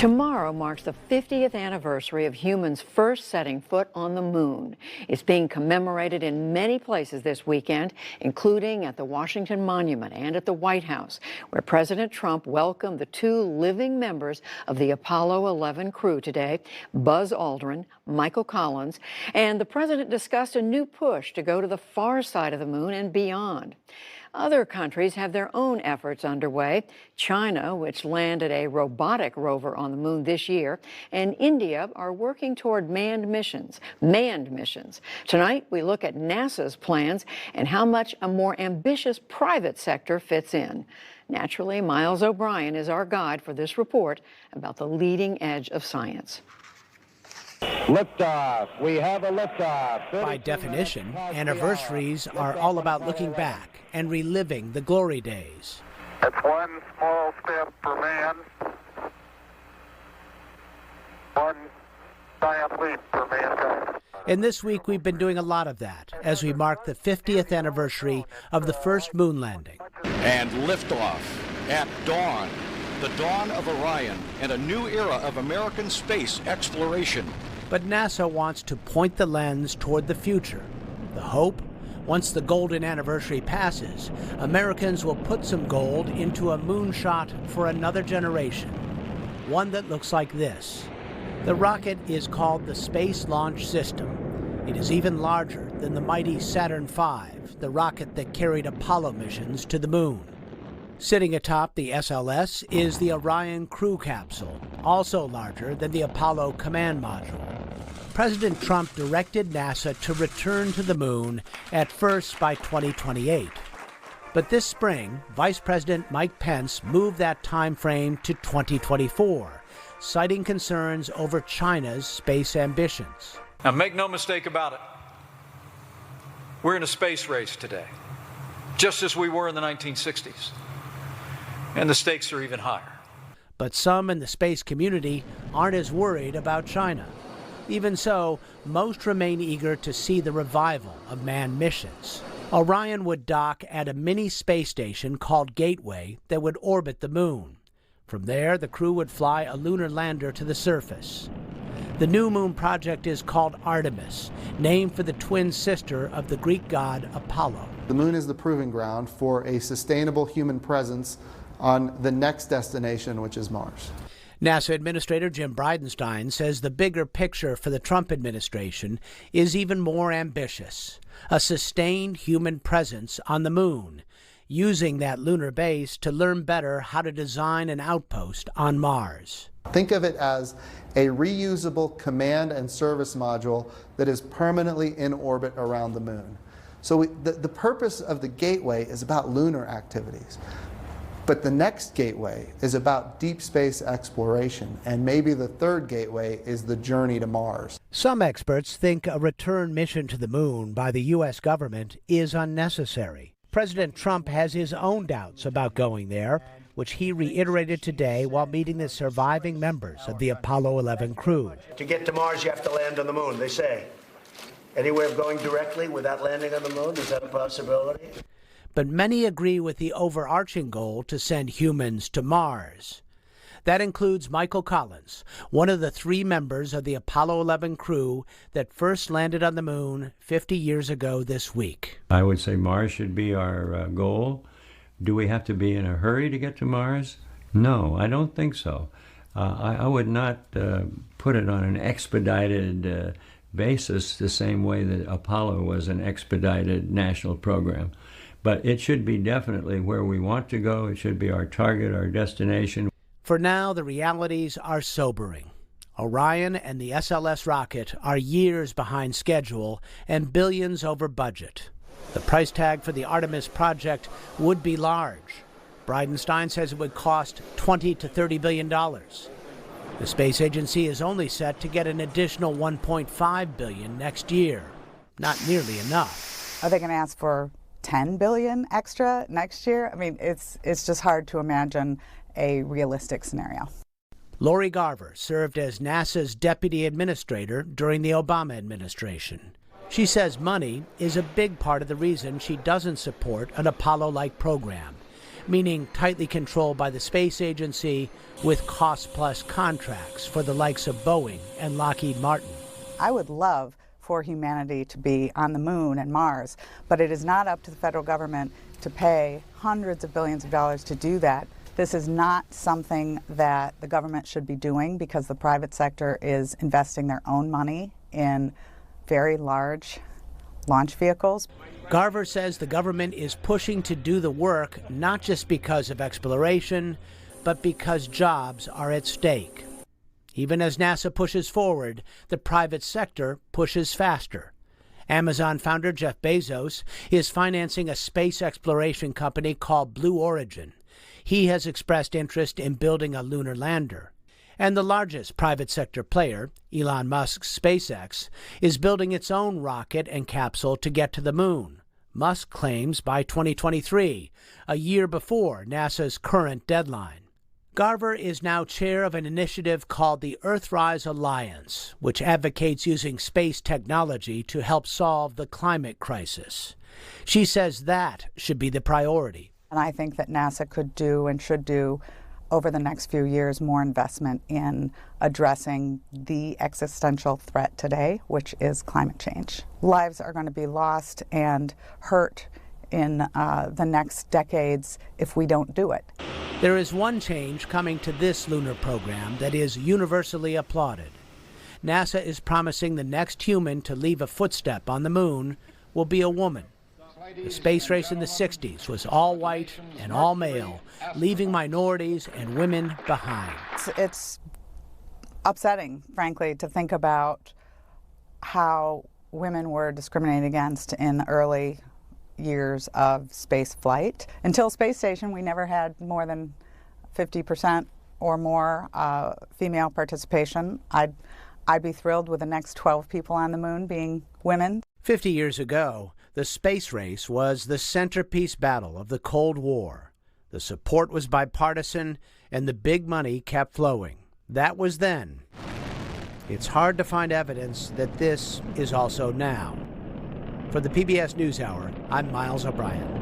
Tomorrow marks the 50th anniversary of humans first setting foot on the moon. It's being commemorated in many places this weekend, including at the Washington Monument and at the White House, where President Trump welcomed the two living members of the Apollo 11 crew today, Buzz Aldrin, Michael Collins, and the president discussed a new push to go to the far side of the moon and beyond. Other countries have their own efforts underway. China, which landed a robotic rover on the moon this year, and India are working toward manned missions. Tonight, we look at NASA's plans and how much a more ambitious private sector fits in. Naturally, Miles O'Brien is our guide for this report about the leading edge of science. Liftoff. We have a liftoff. By definition, anniversaries are all about looking back and reliving the glory days. It's one small step for man, one giant leap for mankind. And this week we've been doing a lot of that as we mark the 50th anniversary of the first moon landing. And liftoff at dawn, the dawn of Orion and a new era of American space exploration. But NASA wants to point the lens toward the future. The hope, once the golden anniversary passes, Americans will put some gold into a moonshot for another generation, one that looks like this. The rocket is called the Space Launch System. It is even larger than the mighty Saturn V, the rocket that carried Apollo missions to the moon. Sitting atop the SLS is the Orion crew capsule, also larger than the Apollo command module. President Trump directed NASA to return to the moon at first by 2028. But this spring, Vice President Mike Pence moved that time frame to 2024, citing concerns over China's space ambitions. Now, make no mistake about it. We're in a space race today, just as we were in the 1960s. And the stakes are even higher. But some in the space community aren't as worried about China. Even so, most remain eager to see the revival of manned missions. Orion would dock at a mini space station called Gateway that would orbit the moon. From there, the crew would fly a lunar lander to the surface. The new moon project is called Artemis, named for the twin sister of the Greek god Apollo. The moon is the proving ground for a sustainable human presence on the next destination, which is Mars. NASA Administrator Jim Bridenstine says the bigger picture for the Trump administration is even more ambitious: a sustained human presence on the moon, using that lunar base to learn better how to design an outpost on Mars. Think of it as a reusable command and service module that is permanently in orbit around the moon. So the purpose of the Gateway is about lunar activities. But the next gateway is about deep space exploration, and maybe the third gateway is the journey to Mars. Some experts think a return mission to the moon by the U.S. government is unnecessary. President Trump has his own doubts about going there, which he reiterated today while meeting the surviving members of the Apollo 11 crew. To get to Mars, you have to land on the moon, they say. Any way of going directly without landing on the moon? Is that a possibility? But many agree with the overarching goal to send humans to Mars. That includes Michael Collins, one of the three members of the Apollo 11 crew that first landed on the moon 50 years ago this week. I would say Mars should be our goal. Do we have to be in a hurry to get to Mars? No, I don't think so. I would not put it on an expedited basis the same way that Apollo was an expedited national program. But it should be definitely where we want to go. It should be our target, our destination. For now, the realities are sobering. Orion and the SLS rocket are years behind schedule and billions over budget. The price tag for the Artemis project would be large. Bridenstine says it would cost $20 to $30 billion. The space agency is only set to get an additional $1.5 billion next year. Not nearly enough. Are they going to ask for $10 billion extra next year? I mean, it's just hard to imagine a realistic scenario. Lori Garver served as NASA's deputy administrator during the Obama administration. She says money is a big part of the reason she doesn't support an Apollo-like program. meaning tightly controlled by the space agency with cost-plus contracts for the likes of Boeing and Lockheed Martin. I would love for humanity to be on the moon and Mars, but it is not up to the federal government to pay hundreds of billions of dollars to do that. This is not something that the government should be doing because the private sector is investing their own money in very large launch vehicles. Garver says the government is pushing to do the work not just because of exploration, but because jobs are at stake. Even as NASA pushes forward, the private sector pushes faster. Amazon founder Jeff Bezos is financing a space exploration company called Blue Origin. He has expressed interest in building a lunar lander. And the largest private sector player, Elon Musk's SpaceX, is building its own rocket and capsule to get to the moon. Musk claims by 2023, a year before NASA's current deadline. Garver is now chair of an initiative called the Earthrise Alliance, which advocates using space technology to help solve the climate crisis. She says that should be the priority. And I think that NASA could do and should do over the next few years more investment in addressing the existential threat today, which is climate change. Lives are going to be lost and hurt in the next decades if we don't do it. There is one change coming to this lunar program that is universally applauded. NASA is promising the next human to leave a footstep on the moon will be a woman. The space race in the 60s was all white and all male, leaving minorities and women behind. It's upsetting, frankly, to think about how women were discriminated against in the early years of space flight. Until space station, we never had more than 50% or more female participation. I'd be thrilled with the next 12 people on the moon being women. 50 years ago, the space race was the centerpiece battle of the Cold War. The support was bipartisan, and the big money kept flowing. That was then. It's hard to find evidence that this is also now. For the PBS NewsHour, I'm Miles O'Brien.